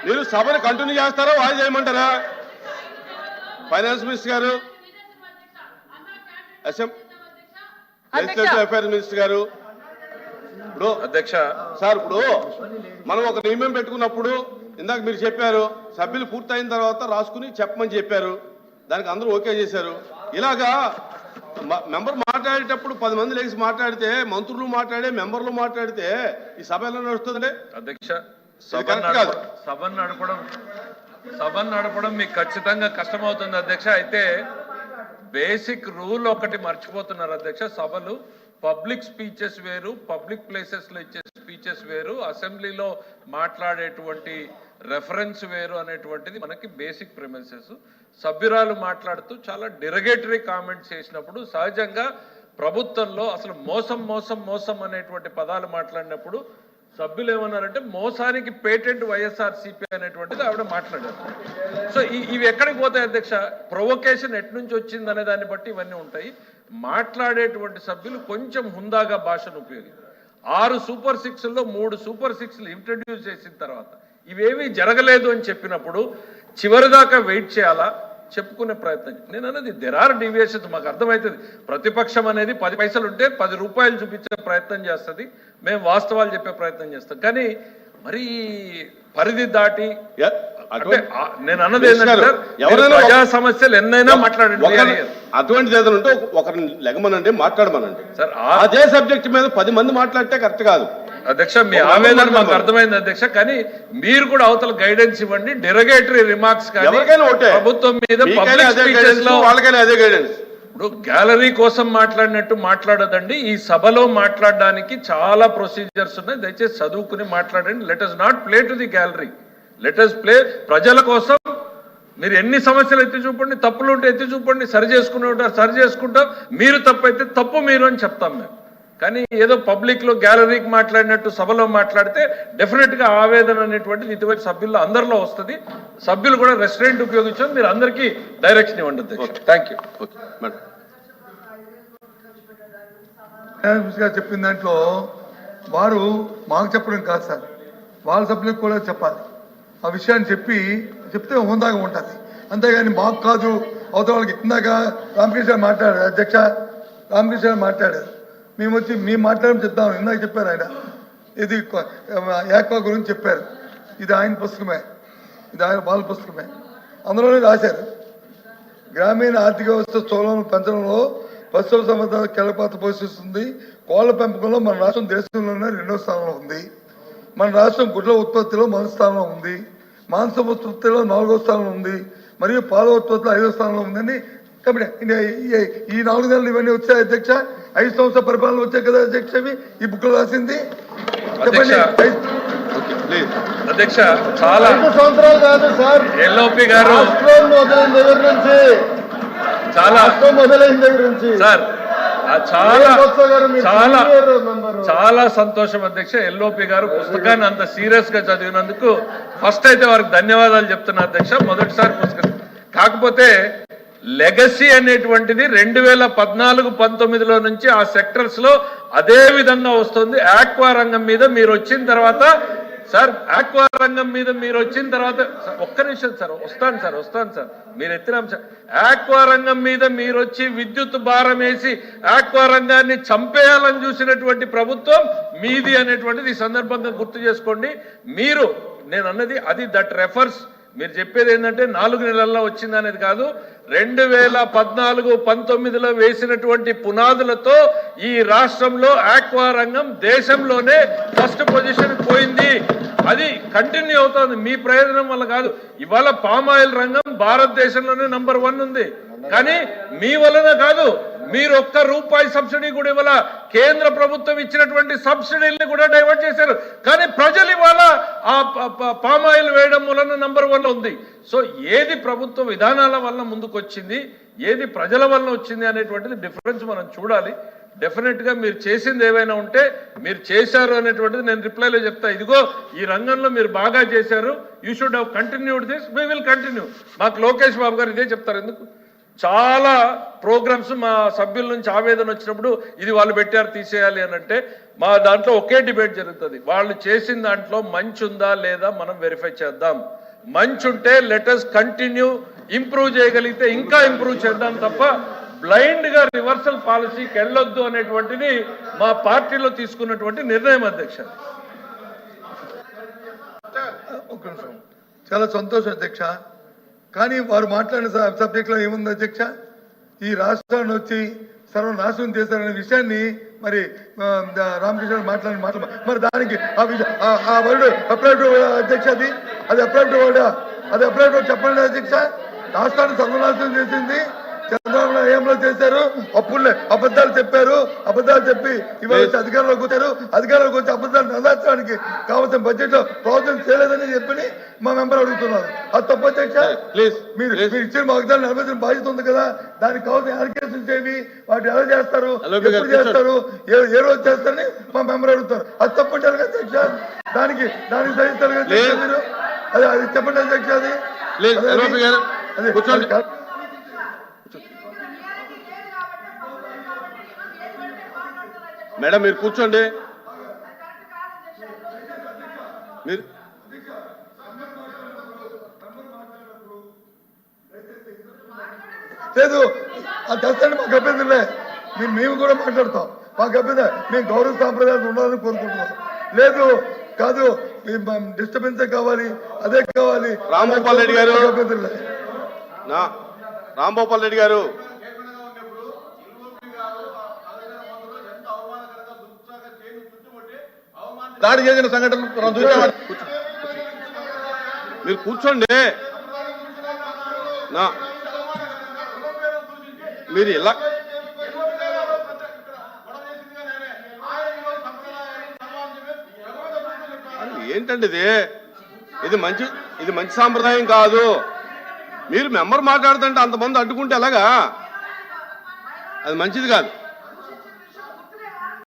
మీరు సభను కంటిన్యూ చేస్తారా వాయిదా చేయమంటారా? ఫైనాన్స్ మినిస్టర్ గారు, లెజిస్లేటివ్ అఫైర్స్ మినిస్టర్ గారు, ఇప్పుడు అధ్యక్ష సార్, ఇప్పుడు మనం ఒక నియమం పెట్టుకున్నప్పుడు ఇందాక మీరు చెప్పారు, సభ్యులు పూర్తయిన తర్వాత రాసుకుని చెప్పమని చెప్పారు, దానికి అందరూ ఓకే చేశారు. ఇలాగా మెంబర్ మాట్లాడేటప్పుడు 10 మంది లేచి మాట్లాడితే, మంత్రులు మాట్లాడే, మెంబర్లు మాట్లాడితే ఈ సభ ఎలా నడుస్తుందండి? అధ్యక్ష, కాదు. సభను నడపడం మీకు ఖచ్చితంగా కష్టమవుతుంది అధ్యక్ష. అయితే బేసిక్ రూల్ ఒకటి మర్చిపోతున్నారు అధ్యక్ష. సభలు పబ్లిక్ స్పీచెస్ వేరు, పబ్లిక్ ప్లేసెస్ లో ఇచ్చే స్పీచెస్ వేరు, అసెంబ్లీలో మాట్లాడేటువంటి రెఫరెన్స్ వేరు అనేటువంటిది మనకి బేసిక్ ప్రిమిసెస్. సభ్యురాలు మాట్లాడుతూ చాలా డిరగేటరీ కామెంట్స్ చేసినప్పుడు సహజంగా ప్రభుత్వంలో అసలు మోసం మోసం మోసం అనేటువంటి పదాలు మాట్లాడినప్పుడు సభ్యులు ఏమన్నారంటే మోసానికి పేటెంట్ వైఎస్ఆర్సీపీ అనేటువంటిది ఆవిడ మాట్లాడారు. సో ఇవి ఎక్కడికి పోతాయి అధ్యక్ష? ప్రొవొకేషన్ ఎట్నుంచి వచ్చింది అనే దాన్ని బట్టి ఇవన్నీ ఉంటాయి. మాట్లాడేటువంటి సభ్యులు కొంచెం హుందాగా భాషను ఉపయోగించారు. 6 సూపర్ 6ల్లో 3 సూపర్ 6లు ఇంట్రడ్యూస్ చేసిన తర్వాత ఇవేమీ జరగలేదు అని చెప్పినప్పుడు చివరిదాకా వెయిట్ చేయాలా? చెప్పుకునే ప్రయత్నం. నేను అన్నది దెర్ ఆర్ డీవియేషన్స్. మాకు అర్థమవుతుంది, ప్రతిపక్షం అనేది 10 పైసలు ఉంటే 10 రూపాయలు చూపించే ప్రయత్నం చేస్తుంది, మేము వాస్తవాలు చెప్పే ప్రయత్నం చేస్తాం. కానీ మరి పరిధి దాటి నేను అన్నది ఏంటంటే ప్రజా సమస్యలు ఎన్నైనా మాట్లాడండి. అటువంటిది ఏదైనా ఉంటే ఒకరిని లెగమనండి, మాట్లాడమనండి సార్. అదే సబ్జెక్ట్ మీద 10 మంది మాట్లాడితే కరెక్ట్ కాదు అధ్యక్ష. మీ ఆవేదన మాకు అర్థమైంది అధ్యక్ష, కానీ మీరు కూడా అవతల గైడెన్స్ ఇవ్వండి. డెరగేటరీ రిమార్క్స్ కానీ ప్రభుత్వం మీద పబ్లిక్ స్పీచెస్ లో అదే గైడెన్స్. ఇప్పుడు గ్యాలరీ కోసం మాట్లాడినట్టు మాట్లాడదండి. ఈ సభలో మాట్లాడడానికి చాలా ప్రొసీజర్స్ ఉన్నాయి, దయచేసి చదువుకుని మాట్లాడండి. Let us not play to the gallery, let us play ప్రజల కోసం. మీరు ఎన్ని సమస్యలు ఎత్తి చూపండి, తప్పులు ఉంటే ఎత్తి చూపండి, సరి చేసుకునే ఉంటారు సరి చేసుకుంటాం. మీరు తప్పు అయితే తప్పు మీరు అని చెప్తాం మేము. కానీ ఏదో పబ్లిక్ లో గ్యాలరీకి మాట్లాడినట్టు సభలో మాట్లాడితే డెఫినెట్ గా ఆవేదన అనేటువంటిది ఇటువంటి సభ్యుల్లో అందరిలో వస్తుంది. సభ్యులు కూడా రెస్టారెంట్ ఉపయోగించాం. మీరు అందరికీ డైరెక్షన్ ఇవ్వండి. Thank you. చెప్పిన దాంట్లో వారు మాకు చెప్పడం కాదు సార్, వాళ్ళ సభ్యులకు కూడా చెప్పాలి. ఆ విషయాన్ని చెప్తే హోందాగా ఉంటుంది. అంతేగాని మాకు కాదు అవతల వాళ్ళకి. ఇందాక రామకృష్ణ మాట్లాడారు, అధ్యక్ష రామకృష్ణ మాట్లాడారు, మేము వచ్చి మేము మాట్లాడడం చెప్తాము. ఇందాక చెప్పారు ఆయన, ఇది యాక్వా గురించి చెప్పారు. ఇది ఆయన పుస్తకమే, ఇది ఆయన వాళ్ళ పుస్తకమే. అందులోనే రాశారు, గ్రామీణ ఆర్థిక వ్యవస్థ స్థూలం పెంచడంలో పశువుల సంపద కీలక పాత్ర పోషిస్తుంది. కోళ్ల పెంపకంలో మన రాష్ట్రం దేశంలోనే 2వ స్థానంలో ఉంది. మన రాష్ట్రం గుడ్ల ఉత్పత్తిలో 1వ స్థానంలో ఉంది. మాంసం ఉత్పత్తిలో 4వ స్థానంలో ఉంది. మరియు పాల ఉత్పత్తిలో 5వ స్థానంలో ఉందని. కాబట్టి ఈ 4 నెలలు ఇవన్నీ వచ్చాయి అధ్యక్ష. 5 సంవత్సరాల పరిపాలన వచ్చాయి కదా అధ్యక్ష. ఈ బుక్ లో రాసింది చెప్పండి అధ్యక్ష. చాలా సంవత్సరాలు కాదు సార్, ఎల్ఓపి గారు మొదలైన దగ్గర నుంచి సార్ చాలా సంతోషం అధ్యక్ష. ఎల్ఓపి గారు పుస్తకాన్ని అంత సీరియస్ గా చదివినందుకు ఫస్ట్ అయితే వారికి ధన్యవాదాలు చెప్తున్నా అధ్యక్ష. మొదటిసారి పుస్తకం కాకపోతే లెగసీ అనేటువంటిది 2014-19లో నుంచి ఆ సెక్టర్స్ లో అదే విధంగా వస్తుంది. ఆక్వా రంగం మీద మీరు వచ్చిన తర్వాత సార్, ఆక్వా రంగం మీద మీరు వచ్చిన తర్వాత ఒక్క నిమిషం సార్, వస్తాను సార్ మీరు ఎత్తిన అంశం. ఆక్వా రంగం మీద మీరు వచ్చి విద్యుత్ భారం వేసి ఆక్వా రంగాన్ని చంపేయాలని చూసినటువంటి ప్రభుత్వం మీది అనేటువంటిది ఈ సందర్భంగా గుర్తు చేసుకోండి. మీరు నేను అన్నది అది దట్ రెఫర్స్. మీరు చెప్పేది ఏంటంటే 4 నెలల్లో వచ్చింది అనేది కాదు. 2014-19లో వేసినటువంటి పునాదులతో ఈ రాష్ట్రంలో ఆక్వా రంగం దేశంలోనే ఫస్ట్ పొజిషన్ పోయింది. అది కంటిన్యూ అవుతుంది మీ ప్రయోజనం వల్ల కాదు. ఇవాళ పామాయిల్ రంగం భారతదేశంలోనే నంబర్ 1 ఉంది. కానీ మీ వలన కాదు, మీరు ₹1 సబ్సిడీ కూడా ఇవాళ కేంద్ర ప్రభుత్వం ఇచ్చినటువంటి సబ్సిడీల్ని కూడా డైవర్ట్ చేశారు. కానీ ప్రజలు ఇవాళ ఆ పామాయిల్ వేయడం వలన నంబర్ 1 ఉంది. సో ఏది ప్రభుత్వ విధానాల వల్ల ముందుకు వచ్చింది, ఏది ప్రజల వల్ల వచ్చింది అనేటువంటిది డిఫరెన్స్ మనం చూడాలి. డెఫినెట్ గా మీరు చేసింది ఏవైనా ఉంటే మీరు చేశారు అనేటువంటిది నేను రిప్లైలో చెప్తా. ఇదిగో ఈ రంగంలో మీరు బాగా చేశారు, you should have continued this, we will continue. మాకు లోకేష్ బాబు గారు ఇదే చెప్తారు. ఎందుకు చాలా ప్రోగ్రామ్స్ మా సభ్యుల నుంచి ఆవేదన వచ్చినప్పుడు ఇది వాళ్ళు పెట్టారు తీసేయాలి అని అంటే మా దాంట్లో ఒకే డిబేట్ జరుగుతుంది. వాళ్ళు చేసిన దాంట్లో మంచి ఉందా లేదా మనం వెరిఫై చేద్దాం. మంచి ఉంటే లెటర్స్ కంటిన్యూ, ఇంప్రూవ్ చేయగలిగితే ఇంకా ఇంప్రూవ్ చేద్దాం తప్ప బ్లైండ్ గా రివర్సల్ పాలసీకి వెళ్ళొద్దు అనేటువంటిది మా పార్టీలో తీసుకున్నటువంటి నిర్ణయం అధ్యక్ష. ఒక్క నిమిషం. చాలా సంతోషం అధ్యక్ష. కానీ వారు మాట్లాడిన సబ్జెక్ట్లో ఏముంది అధ్యక్ష? ఈ రాష్ట్రాన్ని వచ్చి సర్వనాశనం చేశారనే విషయాన్ని మరి రామకృష్ణ మాట్లాడిన మాటలు మరి దానికి ఆ వర్డ్ అప్రైడ్ అధ్యక్ష, అది అప్రైడ్ వర్డ్, అది అప్రైడ్ చెప్పండి అధ్యక్ష. రాష్ట్రాన్ని సర్వనాశనం చేసింది చంద్రబాబు నాయుడు ఏంలో చేశారు, అప్పుడులే అబద్ధాలు చెప్పారు, అబద్ధాలు చెప్పి ఇవాళ అధికారంలోకి వచ్చారు, అధికారంలోకి వచ్చి అబద్ధాలు నెరవేర్చడానికి కావాల్సిన బడ్జెట్ లో ప్రాబ్లం చేయలేదని చెప్పి మా మెంబర్ అడుగుతున్నారు. అది తప్పు అధ్యక్ష. మీరు ఇచ్చిన వాగ్దానం నెరవేర్చిన బాధ్యత ఉంది కదా, దానికి కావాల్సిన అలిగేషన్స్ ఏవి, వాటి ఎలా చేస్తారు, ఎప్పుడు చేస్తారు, ఏ రోజు చేస్తారని మా మెంబర్ అడుగుతారు. అది తప్పు అంటారు కదా అధ్యక్ష. దానికి సహిస్తారు కదా మీరు, అది చెప్పండి అధ్యక్ష. అది మేడం మీరు కూర్చోండి. మీరు లేదు అది తెస్తండి, మాకు అభ్యర్థులే. మేము కూడా మాట్లాడతాం, మాకు అభ్యర్థి. మేము గౌరవ సాంప్రదాయాలు ఉండాలని కోరుకుంటున్నాం. లేదు కాదు డిస్టర్బెన్సే కావాలి, అదే కావాలి. రాంభూపాల్ రెడ్డి గారు, అభ్యర్థులే. రాంభూపాల్ రెడ్డి గారు, దాడి చేసిన సంఘటన మీరు కూర్చోండి. మీరు ఇలా ఏంటండి ఇది మంచి సాంప్రదాయం కాదు. మీరు మెంబర్ మాట్లాడుతుంటే అంతమంది అడ్డుకుంటే ఎలాగా? అది మంచిది కాదు.